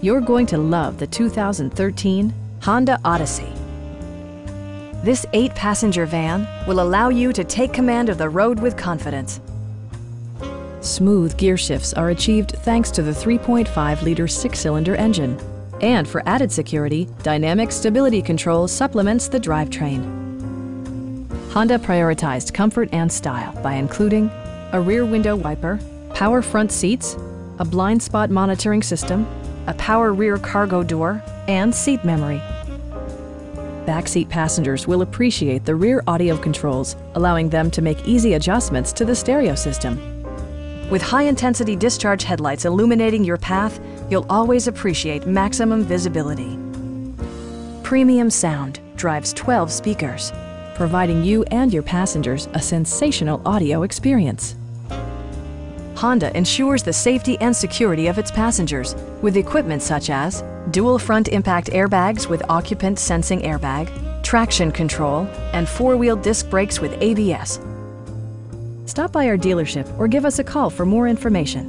You're going to love the 2013 Honda Odyssey. This 8-passenger van will allow you to take command of the road with confidence. Smooth gear shifts are achieved thanks to the 3.5-liter 6-cylinder engine. And for added security, Dynamic Stability Control supplements the drivetrain. Honda prioritized comfort and style by including a rear window wiper, power front seats, a blind spot monitoring system, a power rear cargo door, and seat memory. Backseat passengers will appreciate the rear audio controls, allowing them to make easy adjustments to the stereo system. With high-intensity discharge headlights illuminating your path, you'll always appreciate maximum visibility. Premium sound drives 12 speakers, providing you and your passengers a sensational audio experience. Honda ensures the safety and security of its passengers with equipment such as dual front impact airbags with occupant sensing airbag, traction control, and 4-wheel disc brakes with ABS. Stop by our dealership or give us a call for more information.